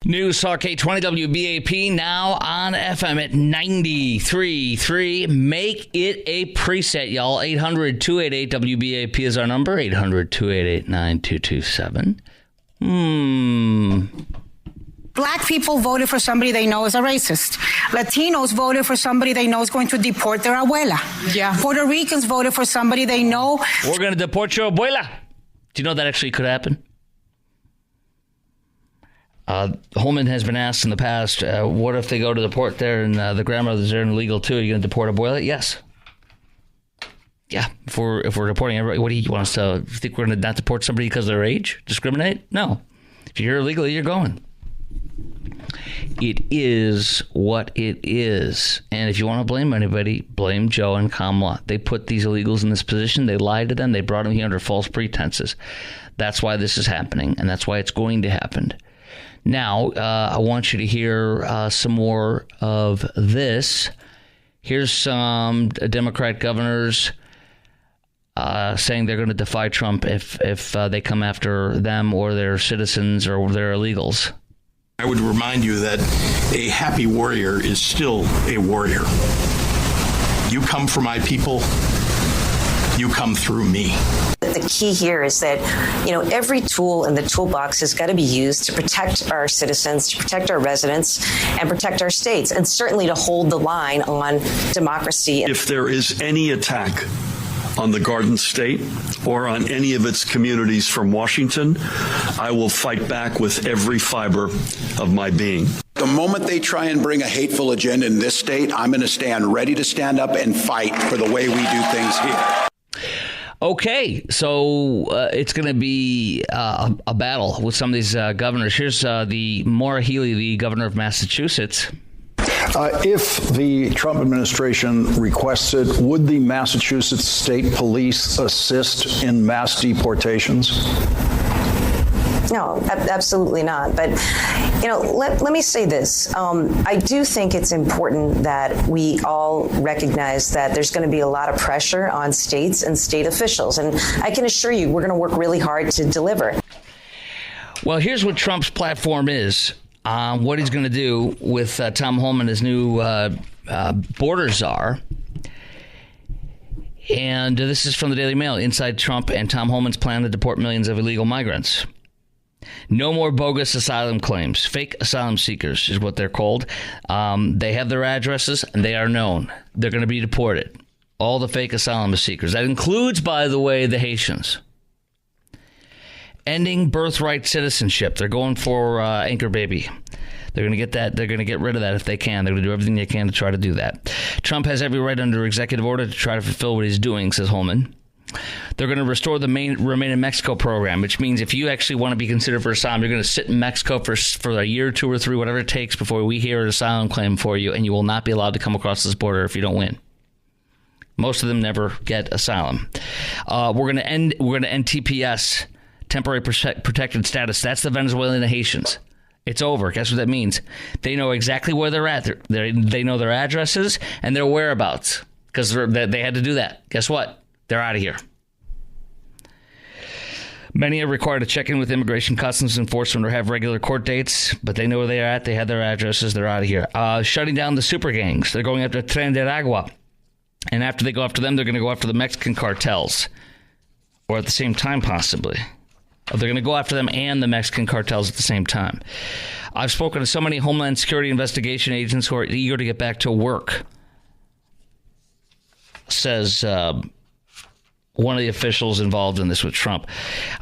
News Talk 820 WBAP, now on FM at 93.3. Make it a preset, y'all. 800-288-WBAP is our number. 800-288-9227. Black people voted for somebody they know is a racist. Latinos voted for somebody they know is going to deport their abuela. Yeah. Puerto Ricans voted for somebody they know. We're going to deport your abuela. Do you know that actually could happen? Holman has been asked in the past, what if they go to the port there and the grandmothers are illegal too? Are you going to deport abuela? Yes. Yeah. If we're deporting everybody, what do you want us to think we're going to not deport somebody because of their age? Discriminate? No. If you're here illegally, you're going. It is what it is. And if you want to blame anybody, blame Joe and Kamala. They put these illegals in this position. They lied to them. They brought them here under false pretenses. That's why this is happening, and that's why it's going to happen. Now, I want you to hear some more of this. Here's some Democrat governors saying they're going to defy Trump if they come after them or their citizens or their illegals. I would remind you that a happy warrior is still a warrior. You come for my people, you come through me. The key here is that, every tool in the toolbox has got to be used to protect our citizens, to protect our residents, and protect our states, and certainly to hold the line on democracy. If there is any attack on the Garden State or on any of its communities from Washington, I will fight back with every fiber of my being. The moment they try and bring a hateful agenda in this state, I'm going to stand ready to stand up and fight for the way we do things here. Okay, so it's going to be a battle with some of these governors. Here's the Maura Healey, the governor of Massachusetts. If the Trump administration requests it, would the Massachusetts State Police assist in mass deportations? No, absolutely not. But, let me say this. I do think it's important that we all recognize that there's going to be a lot of pressure on states and state officials. And I can assure you we're going to work really hard to deliver. Well, here's what Trump's platform is. What he's going to do with Tom Holman, his new border czar. And this is from the Daily Mail. Inside Trump and Tom Holman's plan to deport millions of illegal migrants. No more bogus asylum claims. Fake asylum seekers is what they're called. They have their addresses and they are known. They're going to be deported. All the fake asylum seekers. That includes, by the way, the Haitians. Ending birthright citizenship. They're going for anchor baby. They're going to get that. They're going to get rid of that if they can. They're going to do everything they can to try to do that. Trump has every right under executive order to try to fulfill what he's doing, says Holman. They're going to restore the Remain in Mexico program, which means if you actually want to be considered for asylum, you're going to sit in Mexico for a year, 2 or 3, whatever it takes before we hear an asylum claim for you, and you will not be allowed to come across this border if you don't win. Most of them never get asylum. We're going to end TPS. Temporary protected status. That's the Venezuelan and the Haitians. It's over. Guess what that means? They know exactly where they're at. They know their addresses and their whereabouts because they had to do that. Guess what? They're out of here. Many are required to check in with Immigration Customs Enforcement or have regular court dates, but they know where they are at. They have their addresses. They're out of here. Shutting down the super gangs. They're going after Tren de Aragua. And after they go after them, they're going to go after the Mexican cartels. Or at the same time, possibly. They're going to go after them and the Mexican cartels at the same time. I've spoken to so many Homeland Security investigation agents who are eager to get back to work, says one of the officials involved in this with Trump.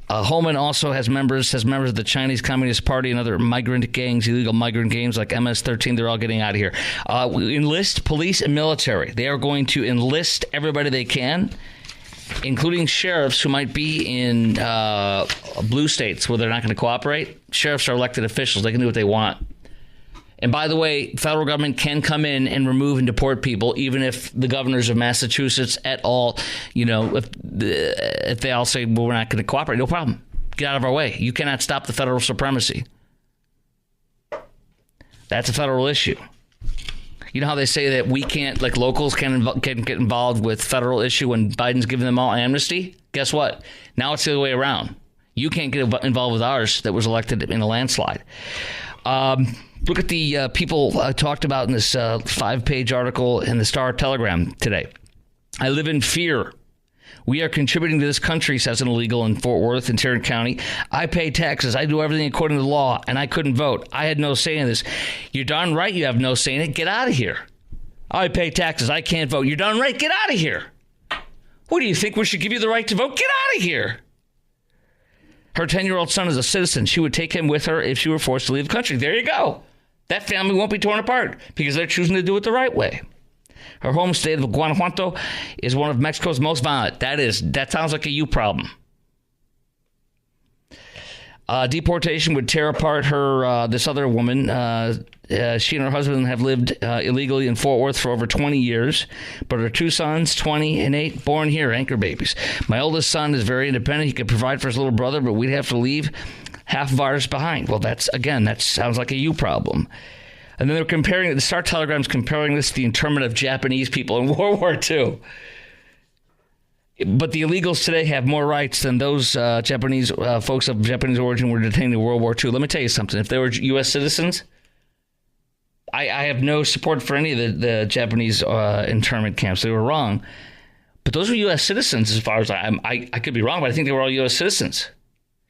Holman also has members of the Chinese Communist Party and other migrant gangs, illegal migrant gangs like MS-13. They're all getting out of here. Enlist police and military. They are going to enlist everybody they can, including sheriffs who might be in blue states where they're not going to cooperate. Sheriffs are elected officials. They can do what they want. And by the way, federal government can come in and remove and deport people, even if the governors of Massachusetts et al., if they all say, well, we're not going to cooperate, no problem. Get out of our way. You cannot stop the federal supremacy. That's a federal issue. You know how they say that we can't, like locals can get involved with federal issue when Biden's giving them all amnesty? Guess what? Now it's the other way around. You can't get involved with ours that was elected in a landslide. Look at the people talked about in this 5-page article in the Star Telegram today. I live in fear. We are contributing to this country, says an illegal in Fort Worth and Tarrant County. I pay taxes. I do everything according to the law, and I couldn't vote. I had no say in this. You're darn right you have no say in it. Get out of here. I pay taxes. I can't vote. You're darn right. Get out of here. What do you think? We should give you the right to vote? Get out of here. Her 10-year-old son is a citizen. She would take him with her if she were forced to leave the country. There you go. That family won't be torn apart because they're choosing to do it the right way. Her home state of Guanajuato is one of Mexico's most violent. That sounds like a you problem. Deportation would tear apart her, this other woman. She and her husband have lived illegally in Fort Worth for over 20 years, but her 2 sons, 20 and 8, born here, anchor babies. My oldest son is very independent. He could provide for his little brother, but we'd have to leave half of ours behind. Well, that sounds like a you problem. And then they're comparing, the Star Telegram's comparing this to the internment of Japanese people in World War II. But the illegals today have more rights than those Japanese folks of Japanese origin were detained in World War II. Let me tell you something. If they were U.S. citizens, I have no support for any of the Japanese internment camps. They were wrong. But those were U.S. citizens, as far as I could be wrong, but I think they were all U.S. citizens.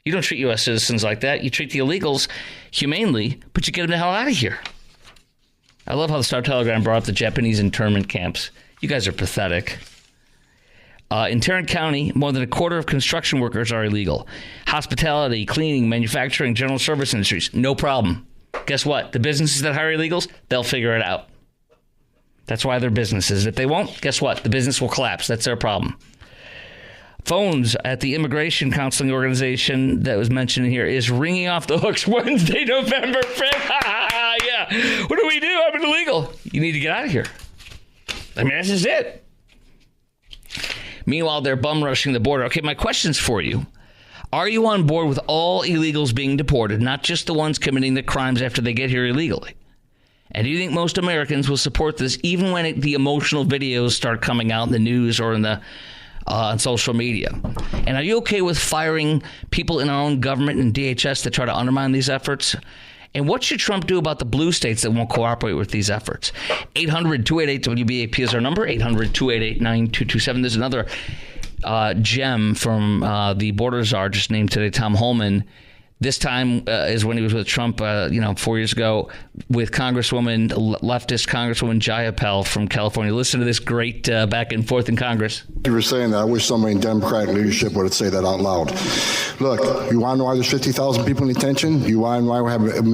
You don't treat U.S. citizens like that. You treat the illegals humanely, but you get them the hell out of here. I love how the Star Telegram brought up the Japanese internment camps. You guys are pathetic. In Tarrant County, more than a quarter of construction workers are illegal. Hospitality, cleaning, manufacturing, general service industries, no problem. Guess what? The businesses that hire illegals, they'll figure it out. That's why they're businesses. If they won't, guess what? The business will collapse. That's their problem. Phones at the immigration counseling organization that was mentioned here is ringing off the hooks Wednesday, November 5th. Yeah. What do we do? I'm illegal. You need to get out of here. I mean, that's just it. Meanwhile, they're bum rushing the border. Okay, my question's for you. Are you on board with all illegals being deported, not just the ones committing the crimes after they get here illegally? And do you think most Americans will support this even when the emotional videos start coming out in the news or in the on social media? And are you okay with firing people in our own government and DHS that try to undermine these efforts? And what should Trump do about the blue states that won't cooperate with these efforts? 800-288-WBAP is our number, 800-288-9227. There's another gem from the border czar just named today, Tom Homan. This time is when he was with Trump, 4 years ago, with leftist Congresswoman Jayapal from California. Listen to this great back and forth in Congress. You were saying that. I wish somebody in Democratic leadership would say that out loud. Look, you want to know why there's 50,000 people in detention? You want to know why we have 1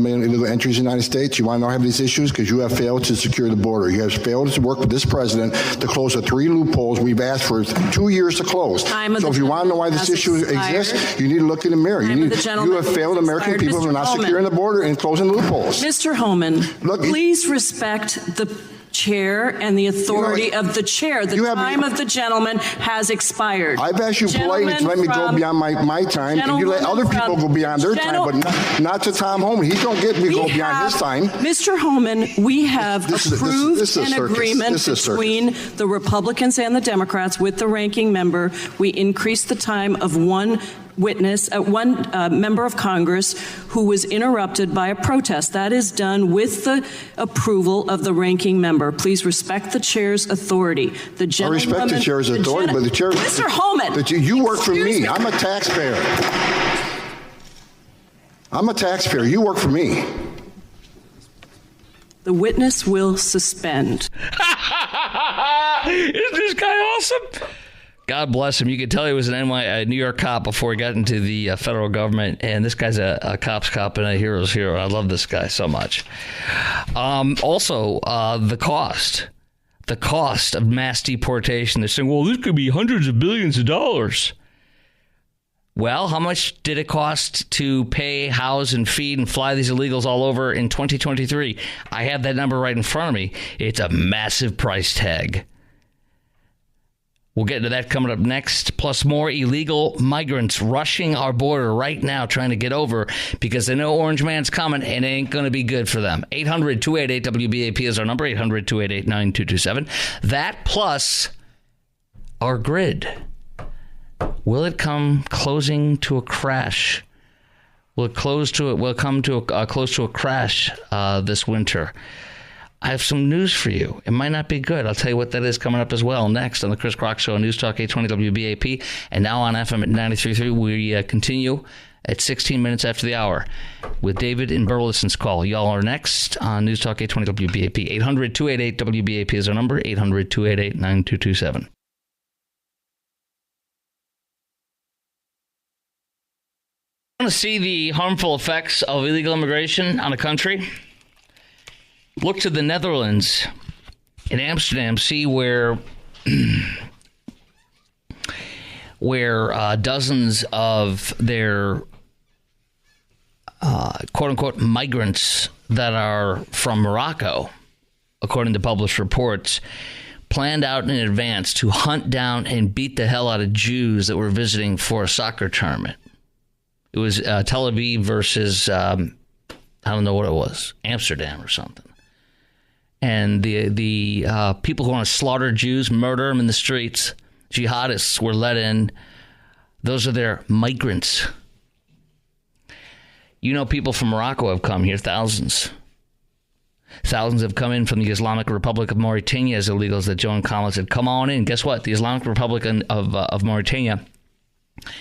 million illegal entries in the United States? You want to know why we have these issues? Because you have failed to secure the border. You have failed to work with this president to close the 3 loopholes we've asked for 2 years to close. So if you want to know why this issue exists, you need to look in the mirror. You have failed American people for not securing the border and closing loopholes. Mr. Homan, please respect the chair and the authority of the chair. The time of the gentleman has expired. I've asked you politely to let me go beyond my time, and you let other people go beyond their time, but not to Tom Homan. He don't get me go beyond his time. Mr. Homan, we have approved an agreement between the Republicans and the Democrats with the ranking member. We increased the time of one member of Congress who was interrupted by a protest. That is done with the approval of the ranking member. Please respect the chair's authority. I respect the chair's authority, but the chair... Mr. Homan! You work for me. I'm a taxpayer. You work for me. The witness will suspend. Isn't this guy awesome? God bless him. You could tell he was a New York cop before he got into the federal government. And this guy's a cop's cop and a hero's hero. I love this guy so much. Also, the cost of mass deportation. They're saying, well, this could be hundreds of billions of dollars. Well, how much did it cost to pay, house, and feed and fly these illegals all over in 2023? I have that number right in front of me. It's a massive price tag. We'll get into that coming up next, plus more illegal migrants rushing our border right now, trying to get over because they know Orange Man's coming and it ain't going to be good for them. 800-288-WBAP is our number, 800-288-9227. That plus our grid. Will it come closing to a crash? will come to close to a crash this winter. I have some news for you. It might not be good. I'll tell you what that is coming up as well. Next on the Chris Crock Show on News Talk 820 WBAP, and now on FM at 93.3. We continue at 16 minutes after the hour with David in Burleson's call. Y'all are next on News Talk 820 WBAP. 800-288-WBAP is our number, 800-288-9227. Want to see the harmful effects of illegal immigration on a country? Look to the Netherlands. In Amsterdam, see where dozens of their quote-unquote migrants that are from Morocco, according to published reports, planned out in advance to hunt down and beat the hell out of Jews that were visiting for a soccer tournament. It was Tel Aviv versus, I don't know what it was, Amsterdam or something. And the people who want to slaughter Jews, murder them in the streets, jihadists were let in. Those are their migrants. You know, people from Morocco have come here, thousands. Thousands have come in from the Islamic Republic of Mauritania as illegals that Joan Collins said, come on in. Guess what? The Islamic Republic of Mauritania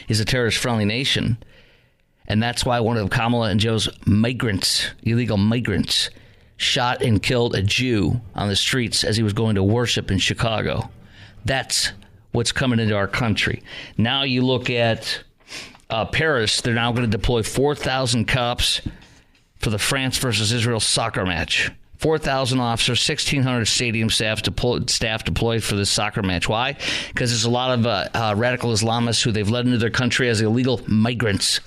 is a terrorist-friendly nation. And that's why one of Kamala and Joe's migrants, illegal migrants, shot and killed a Jew on the streets as he was going to worship in Chicago. That's what's coming into our country. Now you look at Paris, they're now going to deploy 4,000 cops for the France versus Israel soccer match. 4,000 officers, 1,600 stadium staff deployed for this soccer match. Why? Because there's a lot of radical Islamists who they've led into their country as illegal migrants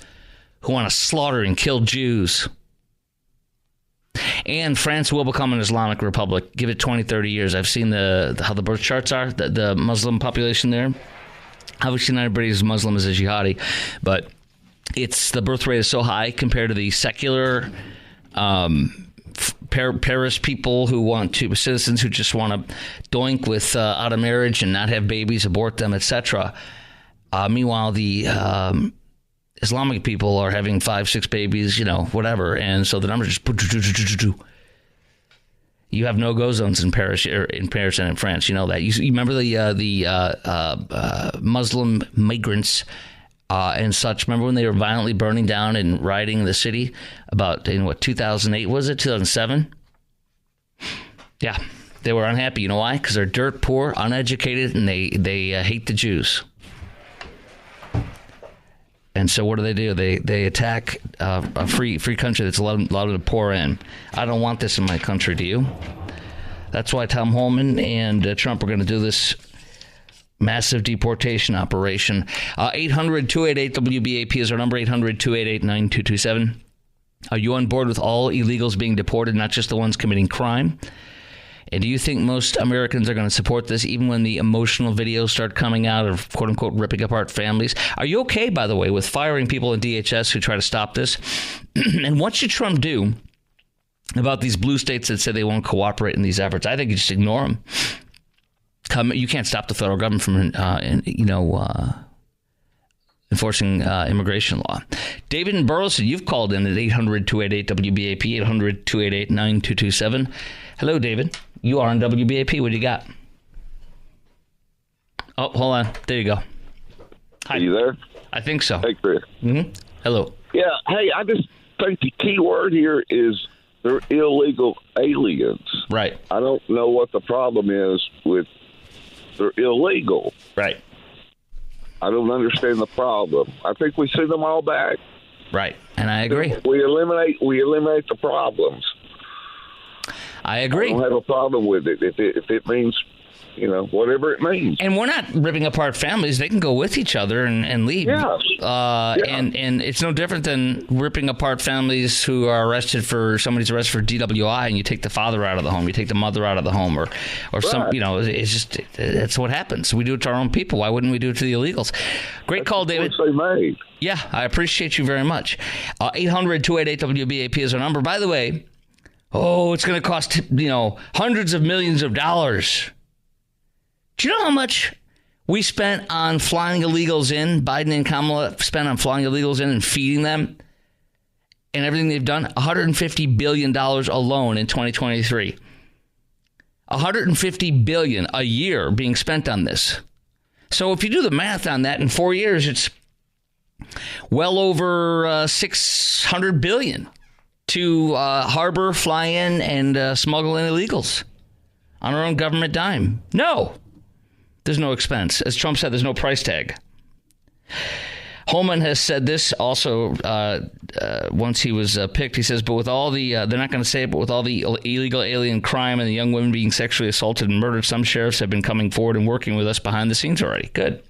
who want to slaughter and kill Jews. And France will become an Islamic republic. Give it 20, 30 years. I've seen how the birth charts are, the Muslim population there. Obviously, not everybody is Muslim as a jihadi, but the birth rate is so high compared to the secular Paris people citizens who just want to doink with out of marriage and not have babies, abort them, etc. Meanwhile, the Islamic people are having 5, 6 babies, whatever. And so the numbers just... You have no-go zones in Paris and in France. You know that. You remember the Muslim migrants and such. Remember when they were violently burning down and rioting the city about, 2008 was it? 2007? Yeah, they were unhappy. You know why? Because they're dirt poor, uneducated, and they hate the Jews. And so what do? They attack a free country that's allowed them to pour in. I don't want this in my country, do you? That's why Tom Holman and Trump are going to do this massive deportation operation. 800-288-WBAP is our number, 800-288-9227. Are you on board with all illegals being deported, not just the ones committing crime? And do you think most Americans are going to support this even when the emotional videos start coming out of, quote-unquote, ripping apart families? Are you okay, by the way, with firing people in DHS who try to stop this? And what should Trump do about these blue states that say they won't cooperate in these efforts? I think you just ignore them. You can't stop the federal government from, enforcing immigration law. David in Burleson, you've called in at 800-288-WBAP, 800-288-9227. Hello, David. You are on WBAP. What do you got? Oh, hold on. There you go. Hi. Are you there? I think so. Hey, Chris. Mm-hmm. Hello. Yeah. Hey, I just think the key word here is they're illegal aliens. Right. I don't know what the problem is with they're illegal. Right. I don't understand the problem. I think we send them all back. Right. And I agree. We eliminate the problems. I agree. I don't have a problem with it if it means, whatever it means. And we're not ripping apart families. They can go with each other and leave. Yeah. And it's no different than ripping apart families who are somebody's arrested for DWI, and you take the father out of the home, you take the mother out of the home, or some, it's just, that's what happens. We do it to our own people. Why wouldn't we do it to the illegals? Great call, David. They made. Yeah, I appreciate you very much. 800-288-WBAP is our number. By the way, it's going to cost, hundreds of millions of dollars. Do you know how much we spent on flying illegals in? Biden and Kamala spent on flying illegals in and feeding them and everything they've done, $150 billion alone in 2023. $150 billion a year being spent on this. So if you do the math on that, in 4 years, it's well over $600 billion to harbor, fly in, and smuggle in illegals on our own government dime. No, there's no expense. As Trump said, there's no price tag. Holman has said this also once he was picked. He says, but with all the, they're not going to say it, but with all the illegal alien crime and the young women being sexually assaulted and murdered, some sheriffs have been coming forward and working with us behind the scenes already. Good.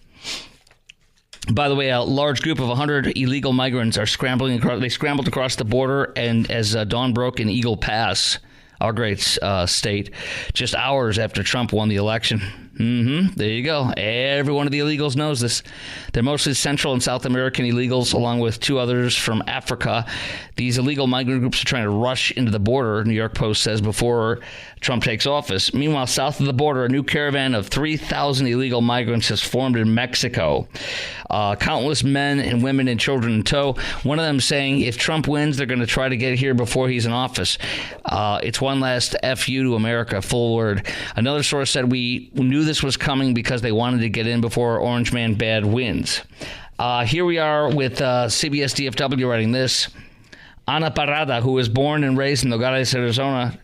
By the way, a large group of 100 illegal migrants are scrambling across. They scrambled across the border, and as dawn broke in Eagle Pass, our great state, just hours after Trump won the election. There you go. Every one of the illegals knows this. They're mostly Central and South American illegals, along with two others from Africa. These illegal migrant groups are trying to rush into the border, New York Post says, before Trump takes office. Meanwhile, south of the border, a new caravan of 3,000 illegal migrants has formed in Mexico. Countless men and women and children in tow. One of them saying if Trump wins, they're going to try to get here before he's in office. It's one last FU to America, full word. Another source said we knew this was coming because they wanted to get in before Orange Man Bad wins. Here we are with CBS DFW writing this. Ana Parada, who was born and raised in Nogales, Arizona,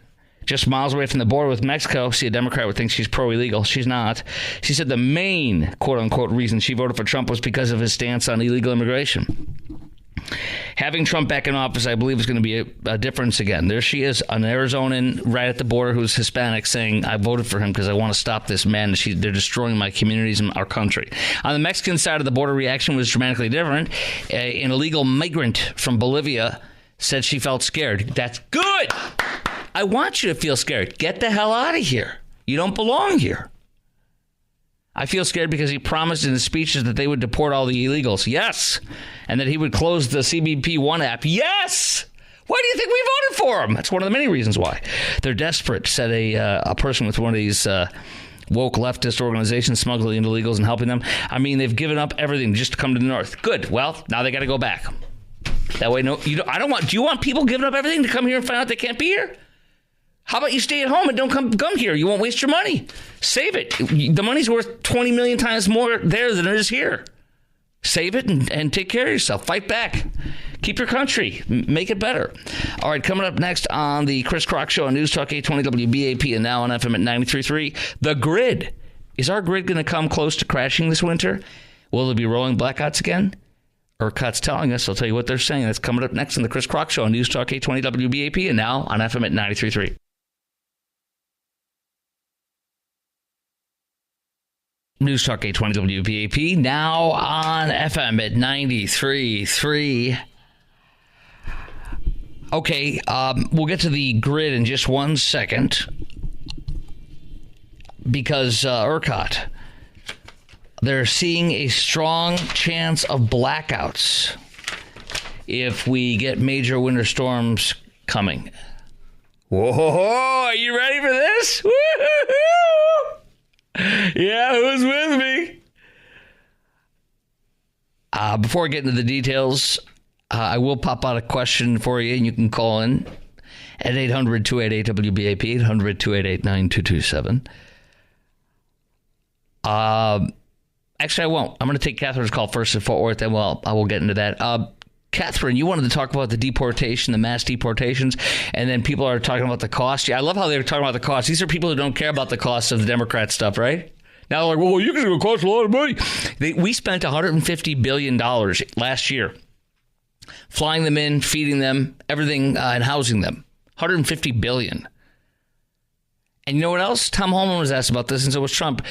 just miles away from the border with Mexico. See, a Democrat would think she's pro-illegal. She's not. She said the main, quote-unquote, reason she voted for Trump was because of his stance on illegal immigration. Having Trump back in office, I believe, is going to be a difference again. There she is, an Arizonan right at the border who's Hispanic saying, I voted for him because I want to stop this man. They're destroying my communities and our country. On the Mexican side of the border, reaction was dramatically different. An illegal migrant from Bolivia said she felt scared. That's good. I want you to feel scared. Get the hell out of here. You don't belong here. I feel scared because he promised in his speeches that they would deport all the illegals. Yes. And that he would close the CBP One app. Yes. Why do you think we voted for him? That's one of the many reasons why. They're desperate, said a person with one of these woke leftist organizations smuggling in illegals and helping them. I mean, they've given up everything just to come to the north. Good. Well, now they got to go back. That way, no, you don't, I don't want. Do you want people giving up everything to come here and find out they can't be here? How about you stay at home and don't come here? You won't waste your money. Save it. The money's worth 20 million times more there than it is here. Save it and take care of yourself. Fight back. Keep your country. Make it better. All right, coming up next on the Chris Crock Show on News Talk 820 WBAP and now on FM at 93.3. The grid. Is our grid going to come close to crashing this winter? Will there be rolling blackouts again? ERCOT's telling us. I'll tell you what they're saying. That's coming up next on the Chris Crock Show on News Talk 820 WBAP and now on FM at 93.3. News Talk 820 WBAP, now on FM at 93.3. Okay, we'll get to the grid in just 1 second because ERCOT, they're seeing a strong chance of blackouts if we get major winter storms coming. Whoa, are you ready for this? Woo-hoo-hoo! Yeah, who's with me? Before I get into the details, I will pop out a question for you, and you can call in at 800-288-WBAP, 800-288-9227. Actually, I won't. I'm going to take Catherine's call first in Fort Worth, and I will get into that. Catherine, you wanted to talk about the deportation, the mass deportations, and then people are talking about the cost. Yeah, I love how they're talking about the cost. These are people who don't care about the cost of the Democrat stuff, right? Now they're like, well, you can cost a lot of money. We spent $150 billion last year flying them in, feeding them, everything, and housing them. $150 billion. And you know what else? Tom Holman was asked about this, and so was Trump.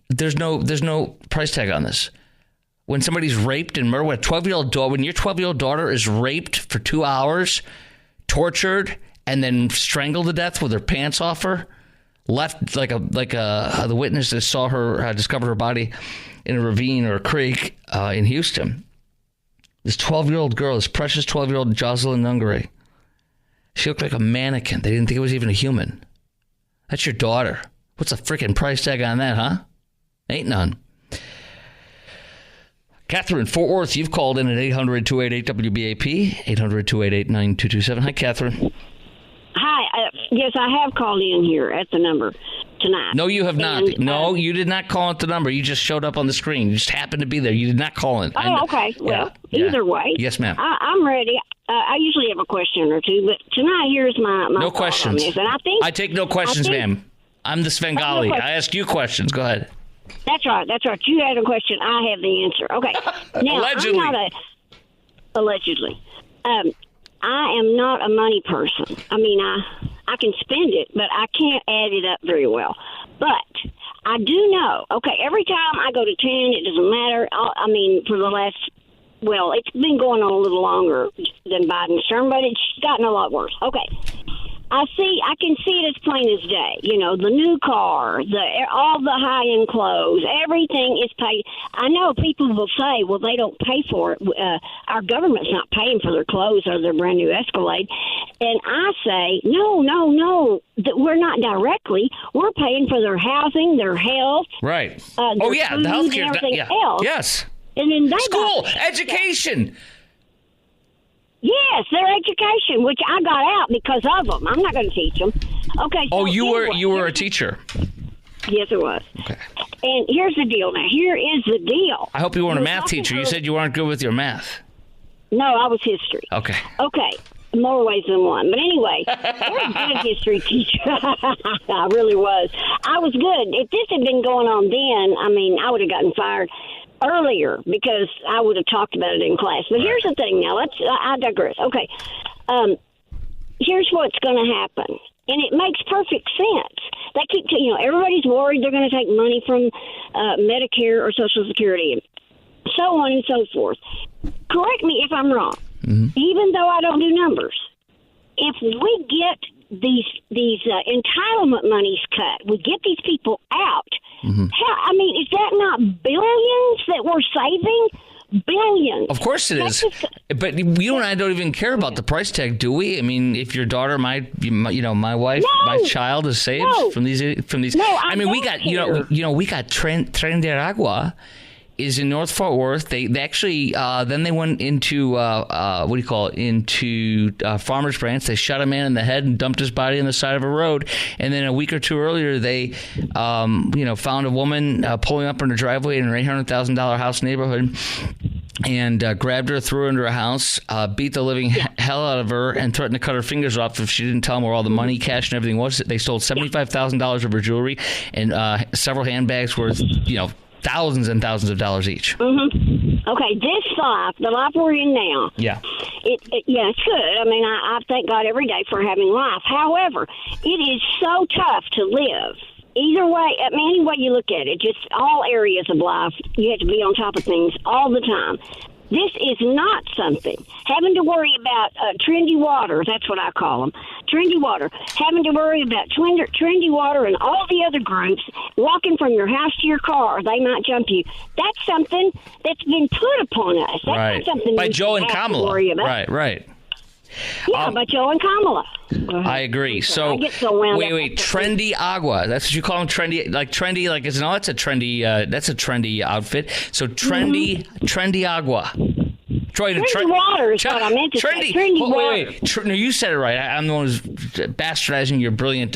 There's no price tag on this. When somebody's raped and murdered, when your 12-year-old daughter is raped for 2 hours, tortured, and then strangled to death with her pants off her, left like the witness that saw her discovered her body in a ravine or a creek in Houston. This 12-year-old girl, this precious 12-year-old Jocelyn Nungare, she looked like a mannequin. They didn't think it was even a human. That's your daughter. What's a freaking price tag on that, huh? Ain't none. Catherine, Fort Worth, you've called in at 800-288-WBAP, 800-288-9227. Hi, Catherine. Hi. Yes, I have called in here at the number tonight. No, you have not. No, you did not call at the number. You just showed up on the screen. You just happened to be there. You did not call in. Oh, okay. Well, either way. Yes, ma'am. I'm ready. I usually have a question or two, but tonight here's my no questions. On this. And I take no questions, ma'am. I'm the Svengali. I ask you questions. Go ahead. That's right. You had a question. I have the answer. Okay. Now, Allegedly. Allegedly. I am not a money person. I mean, I can spend it, but I can't add it up very well. But I do know, every time I go to 10, it doesn't matter. I mean, for the last, it's been going on a little longer than Biden's term, but it's gotten a lot worse. Okay. I can see it as plain as day. You know, the new car, all the high-end clothes, everything is paid. I know people will say, well, they don't pay for it. Our government's not paying for their clothes or their brand new Escalade. And I say, no, that we're not directly. We're paying for their housing, their health. Right. The health care. Everything else. Yes. And then school, education. Yes, their education, which I got out because of them. I'm not going to teach them. Okay. So you were a teacher. Yes, it was. Okay. And here's the deal. Now, here is the deal. I hope you weren't a math teacher. You said you weren't good with your math. No, I was history. Okay. Okay. More ways than one. But anyway, I was a good history teacher. I really was. I was good. If this had been going on then, I mean, I would have gotten fired earlier because I would have talked about it in class. But here's the thing now. I digress. Okay. Here's what's going to happen. And it makes perfect sense. They keep, everybody's worried they're going to take money from Medicare or Social Security and so on and so forth. Correct me if I'm wrong. Mm-hmm. Even though I don't do numbers, if we get these entitlement monies cut, we get these people out. Mm-hmm. Is that not billions that we're saving? Billions. Of course it is. But you and I don't even care about the price tag, do we? I mean, if your daughter, my wife, my child is saved from these. No, we got we got Tren de Agua is in North Fort Worth. They actually then they went into into Farmers Branch. They shot a man in the head and dumped his body on the side of a road. And then a week or two earlier, they found a woman pulling up in her driveway in an $800,000 house neighborhood. And grabbed her, threw her into her house, beat the living hell out of her, and threatened to cut her fingers off if she didn't tell them where all the money, cash, and everything was. They stole $75,000 of her jewelry and several handbags worth, thousands and thousands of dollars each. Mm-hmm. Okay, this life, the life we're in now. Yeah. It's good. I mean, I thank God every day for having life. However, it is so tough to live. Either way, any way you look at it, just all areas of life, you have to be on top of things all the time. This is not something. Having to worry about trendy water, that's what I call them, trendy water. Having to worry about trendy water and all the other groups, walking from your house to your car, they might jump you. That's something that's been put upon us. That's not something by Joe and Kamala. Worry about. Right. Yeah, by Joe and Kamala. I agree. So, wait, trendy agua. That's what you call them, trendy, like it's that's a trendy outfit. So trendy agua. Trendy water is what I meant to say. Trendy water. No, you said it right. I'm the one who's bastardizing your brilliant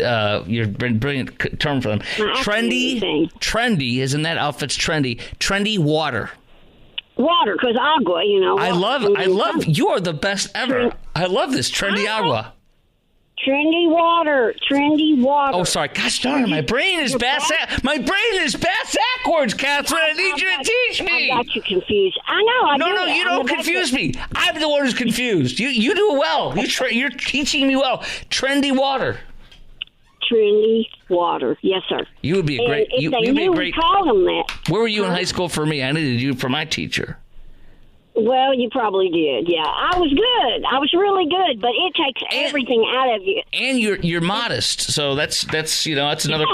term for them. Trendy is in that outfit's trendy. Trendy water. Water, because agua, I love. You are the best ever. I love this trendy agua. Trendy water. Oh, sorry. Gosh darn it. My brain is bass backwards, Catherine. I need you to teach me. I got you confused. I know. No, you don't confuse me. I'm the one who's confused. You do well. You're teaching me well. Trendy water. Trendy water. Yes, sir. You would be a great. You'd be a great. Call them that. Where were you in high school for me? I needed you for my teacher. Well, you probably did. Yeah, I was good. I was really good, but it takes everything out of you. And you're modest, so that's another.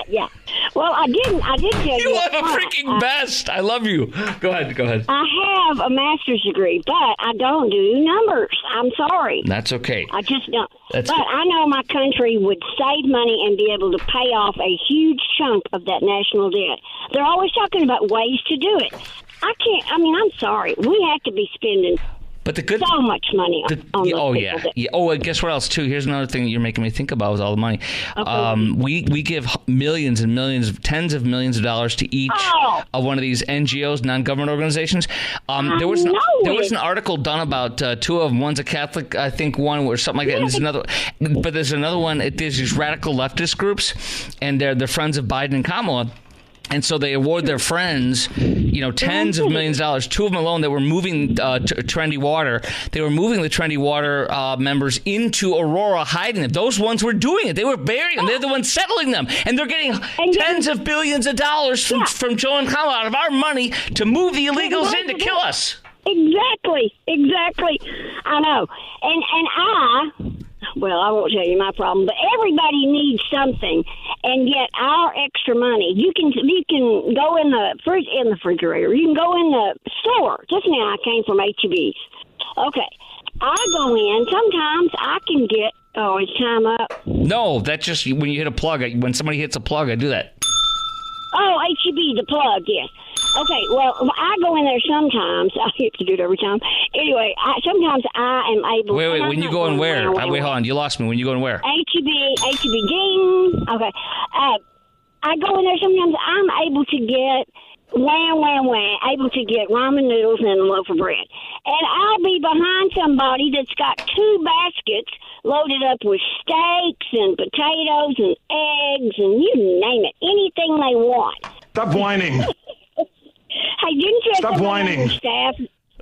Yeah. Well, I did tell you. You are the freaking best. I love you. Go ahead. I have a master's degree, but I don't do numbers. I'm sorry. That's okay. I just don't. I know my country would save money and be able to pay off a huge chunk of that national debt. They're always talking about ways to do it. I can't. I mean, I'm sorry. We have to be spending But the good, so much money on those oh people yeah, yeah. Oh, and guess what else too? Here's another thing that you're making me think about with all the money. Okay. We give millions and millions, tens of millions of dollars to each of one of these NGOs, non-government organizations. There was an article done about two of them. One's a Catholic, I think, one or something like that. And there's another one. There's these radical leftist groups, and they're friends of Biden and Kamala. And so they award their friends, tens of millions of dollars. Two of them alone that were moving Trendy Water. They were moving the Trendy Water members into Aurora, hiding them. Those ones were doing it. They were burying them. They're the ones settling them. And they're getting tens of billions of dollars from Joe and Kamala out of our money to move the illegals in to kill us. Exactly. I know. Well, I won't tell you my problem, but everybody needs something, and yet our extra money, you can go in the refrigerator, you can go in the store. Just now I came from H-E-B's. Okay, I go in, sometimes I can get, it's time up. No, that's just when you hit a plug. When somebody hits a plug, I do that. Oh, H-E-B, the plug, yes. Okay, well, I go in there sometimes. I have to do it every time. Anyway, sometimes I am able... Wait, when you go in where? Wait, hold on. You lost me. When you go in where? H-E-B, ding. Okay. I go in there sometimes. I'm able to get... able to get ramen noodles and a loaf of bread. And I'll be behind somebody that's got two baskets loaded up with steaks and potatoes and eggs and you name it. Anything they want. Stop whining. Hey, didn't you have Stop whining. On your staff?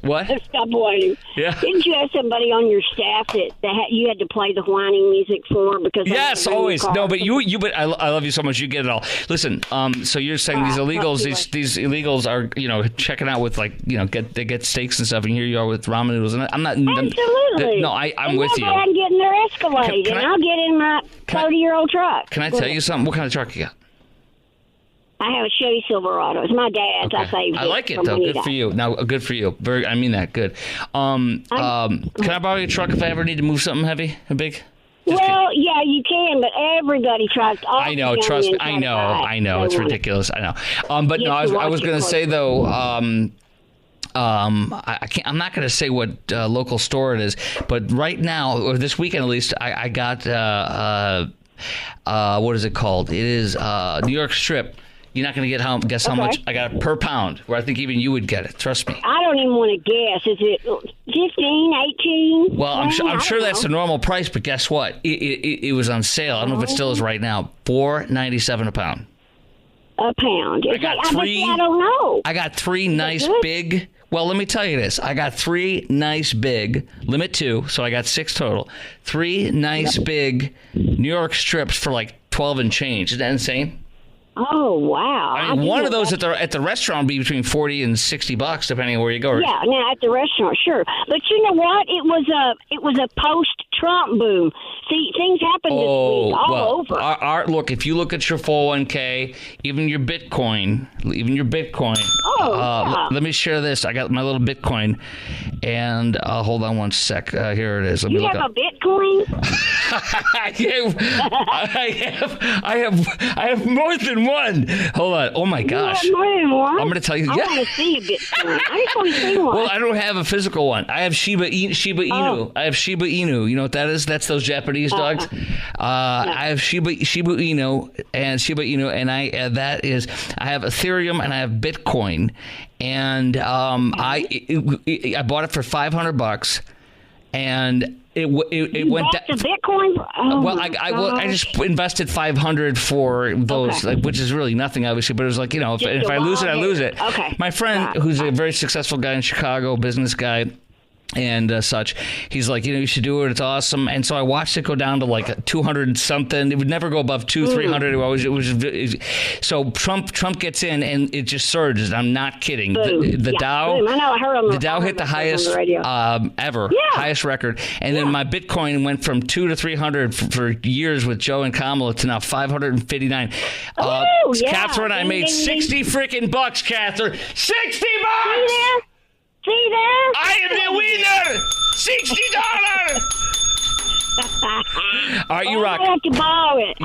What? Stop whining. Yeah. Didn't you have somebody on your staff that you had to play the whining music for? Because yes, always. No, but but I love you so much. You get it all. Listen, so you're saying these illegals, these illegals are, checking out with they get steaks and stuff, and here you are with ramen noodles, and I'm not. Absolutely. I'm with you. I'm getting their Escalade, and I'll get in my 30-year-old truck. Can I tell you something? What kind of truck you got? I have a Chevy Silverado. It's my dad's. Okay. I saved it. I like it, though. Good for you. Now, good for you. I mean that. Good. Can I borrow your truck if I ever need to move something heavy and big? Yeah, you can, but everybody tries to. I know. Trust me. I know. It's ridiculous. I know. But no, I was going to say, though, I'm not going to say what local store it is, but right now, or this weekend at least, I got, what is it called? It is New York Strip. You're not going to guess how much I got per pound, where I think even you would get it. Trust me. I don't even want to guess. Is it 15, 18? Well, I'm sure that's the normal price, but guess what? It was on sale. I don't know if it still is right now. $4.97 a pound. A pound. I don't know. I got three nice big. Well, let me tell you this. I got three nice big, limit 2, so I got 6 total. 3 nice big New York strips for like 12 and change. Isn't that insane? Oh, wow. I mean, one of those at the restaurant would be between $40 and $60, depending on where you go. Yeah, now at the restaurant, sure. But you know what? It was a post-Trump boom. See, things happened this week all over. Look, if you look at your 401k, even your Bitcoin. Let me share this. I got my little Bitcoin, and hold on one sec. Here it is. Let me look up. You have a Bitcoin? I have more than one. Hold on. Oh my gosh. You have more than one? I'm going to tell you. I want to see a Bitcoin. I just want to see one. Well, I don't have a physical one. I have Shiba Inu. Oh. I have Shiba Inu. You know what that is? That's those Japanese dogs. I have Shiba Inu, and I have Ethereum and I have Bitcoin, and I bought it for $500, and it went down. Bitcoin? Oh, well, I just invested $500 for those, which is really nothing, obviously. But it was like, if I lose it, I lose it. Okay. My friend, who's a very successful guy in Chicago, business guy, and such, he's like, you should do it. It's awesome. And so I watched it go down to like 200 something. It would never go above 300. It was so Trump gets in and it just surges. I'm not kidding. The Dow, I know. I heard the Dow hit the highest ever, highest record. And then my Bitcoin went from 200 to 300 for years with Joe and Kamala to now 559. Catherine, I made 60 freaking bucks, Catherine. 60 bucks. See there? I am the winner! $60! All right, you rock. I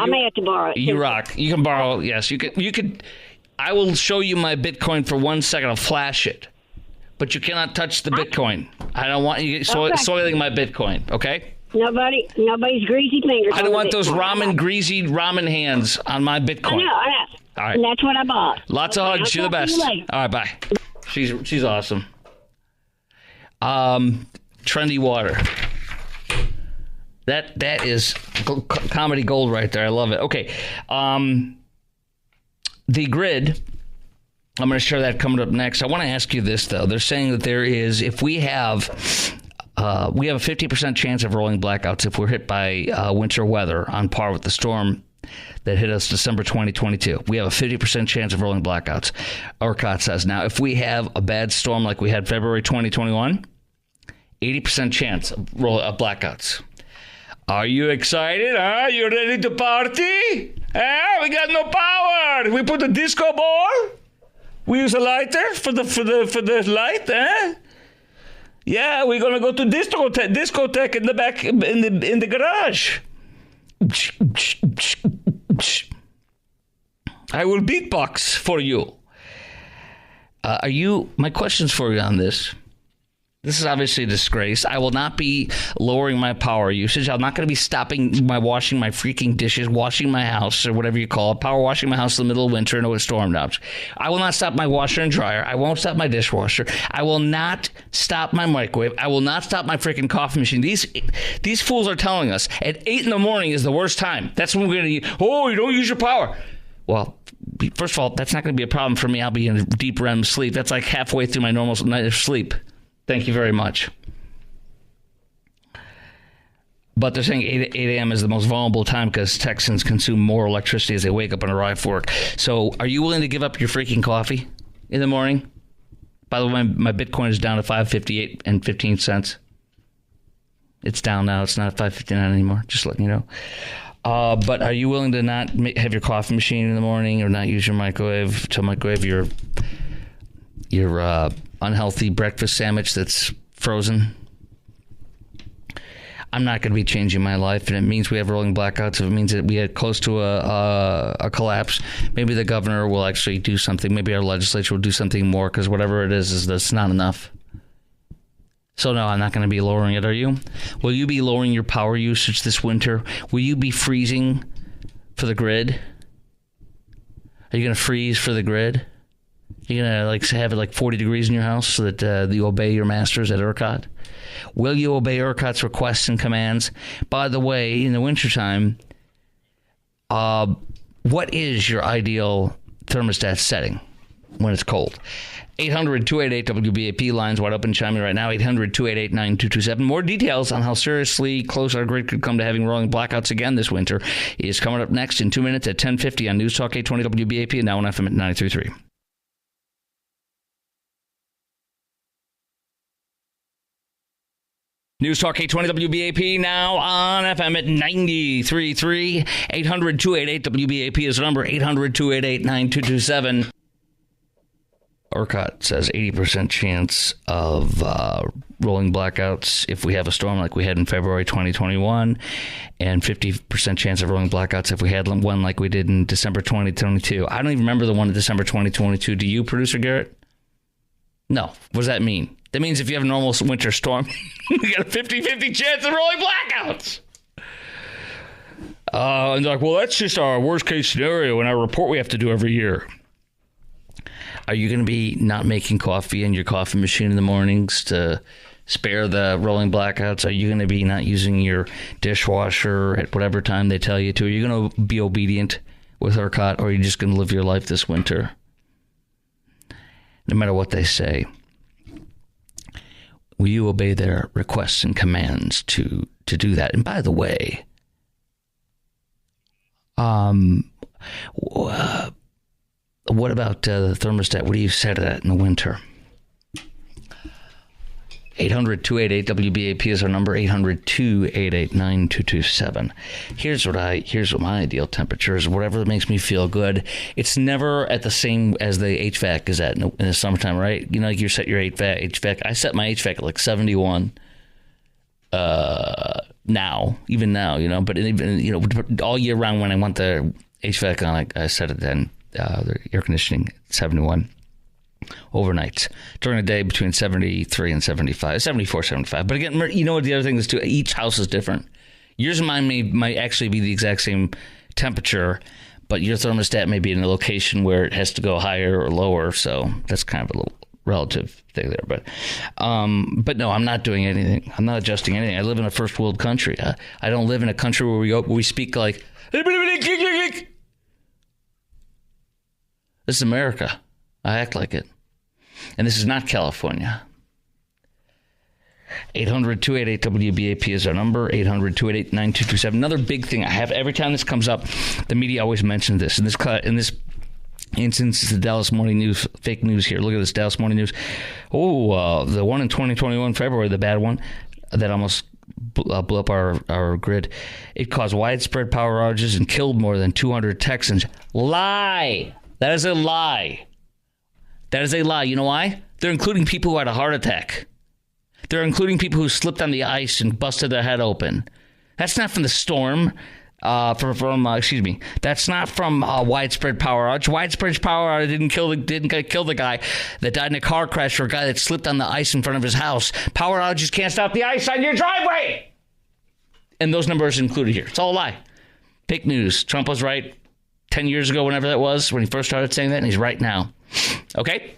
may have to borrow it. You rock. You can borrow. Yes, you could. I will show you my Bitcoin for 1 second. I'll flash it. But you cannot touch the Bitcoin. I don't want you soiling my Bitcoin, okay? Nobody's greasy fingers. I don't want those greasy ramen hands on my Bitcoin. I know. All right. And that's what I bought. Lots of hugs. You're the best. All right, bye. She's awesome. Trendy water. That is comedy gold right there. I love it. Okay. The grid. I'm going to share that coming up next. I want to ask you this, though. They're saying that if we have a 50% chance of rolling blackouts if we're hit by winter weather on par with the storm that hit us December 2022. We have a 50% chance of rolling blackouts, ERCOT says. Now, if we have a bad storm like we had February 2021, 80% chance of blackouts. Are you excited? Huh? You ready to party? We got no power. We put a disco ball. We use a lighter for the light, eh? Yeah, we're gonna go to discotheque in the back in the garage. I will beatbox for you. My questions for you on this. This is obviously a disgrace. I will not be lowering my power usage. I'm not going to be stopping washing my freaking dishes, washing my house, or whatever you call it, power washing my house in the middle of winter and it was stormed out. I will not stop my washer and dryer. I won't stop my dishwasher. I will not stop my microwave. I will not stop my freaking coffee machine. These fools are telling us at 8 in the morning is the worst time. That's when we're going to, you don't use your power. Well, first of all, that's not going to be a problem for me. I'll be in a deep REM sleep. That's like halfway through my normal night of sleep. Thank you very much. But they're saying 8 a.m. is the most vulnerable time because Texans consume more electricity as they wake up and arrive for work. So are you willing to give up your freaking coffee in the morning? By the way, my Bitcoin is down to $5.58 and 15 cents. It's down now. It's not $5.59 anymore. Just letting you know. But are you willing to not have your coffee machine in the morning or not use your microwave to microwave your unhealthy breakfast sandwich that's frozen? I'm not going to be changing my life, and it means we have rolling blackouts. If it means that we get close to a collapse, maybe the governor will actually do something. Maybe our legislature will do something more, because whatever it is that's not enough. So no, I'm not going to be lowering it. Are you? Will you be lowering your power usage this winter? Will you be freezing for the grid? Are you going to freeze for the grid? You're going to have it 40 degrees in your house so that you obey your masters at ERCOT? Will you obey ERCOT's requests and commands? By the way, in the wintertime, what is your ideal thermostat setting when it's cold? 800-288-WBAP, lines wide open, chiming right now, 800-288-9227. More details on how seriously close our grid could come to having rolling blackouts again this winter is coming up next in 2 minutes at 10:50 on News Talk 820 WBAP and now on FM at 93.3. News Talk 820 WBAP now on FM at 93.3. 800-288-WBAP is the number, 800-288-9227. ERCOT says 80% chance of rolling blackouts if we have a storm like we had in February 2021, and 50% chance of rolling blackouts if we had one like we did in December 2022. I don't even remember the one in December 2022. Do you, Producer Garrett? No. What does that mean? That means if you have a normal winter storm, you got a 50-50 chance of rolling blackouts. And they're like, well, that's just our worst case scenario in our report we have to do every year. Are you going to be not making coffee in your coffee machine in the mornings to spare the rolling blackouts? Are you going to be not using your dishwasher at whatever time they tell you to? Are you going to be obedient with ERCOT, or are you just going to live your life this winter? No matter what they say, will you obey their requests and commands to do that? And by the way, what about the thermostat? What do you set it at in the winter? 800-288-WBAP is our number, 800-288-9227. Here's what my ideal temperature is, whatever makes me feel good. It's never at the same as the HVAC is at in the summertime, right? You know, like you set your HVAC. I set my HVAC at 71 now, you know, but even, you know, all year round when I want the HVAC on, I set it then the air conditioning, 71. Overnights. During the day, between 73 and 75, 74, 75. But again, you know what the other thing is too? Each house is different. Yours and mine might actually be the exact same temperature, but your thermostat may be in a location where it has to go higher or lower. So that's kind of a little relative thing there. But no, I'm not doing anything. I'm not adjusting anything. I live in a first world country. I don't live in a country where we speak like, this is America. I act like it. And this is not California. 800-288-WBAP is our number. 800-288-9227. Another big thing I have every time this comes up, the media always mentions this. In this instance, it's the Dallas Morning News, fake news here. Look at this Dallas Morning News. The one in 2021 February, the bad one that almost blew up our grid. It caused widespread power outages and killed more than 200 Texans. Lie. That is a lie. That is a lie. You know why? They're including people who had a heart attack. They're including people who slipped on the ice and busted their head open. That's not from the storm. That's not from widespread power outage. Widespread power outage didn't kill the guy that died in a car crash or a guy that slipped on the ice in front of his house. Power outages can't stop the ice on your driveway. And those numbers are included here. It's all a lie. Fake news. Trump was right 10 years ago, whenever that was, when he first started saying that, and he's right now. Okay?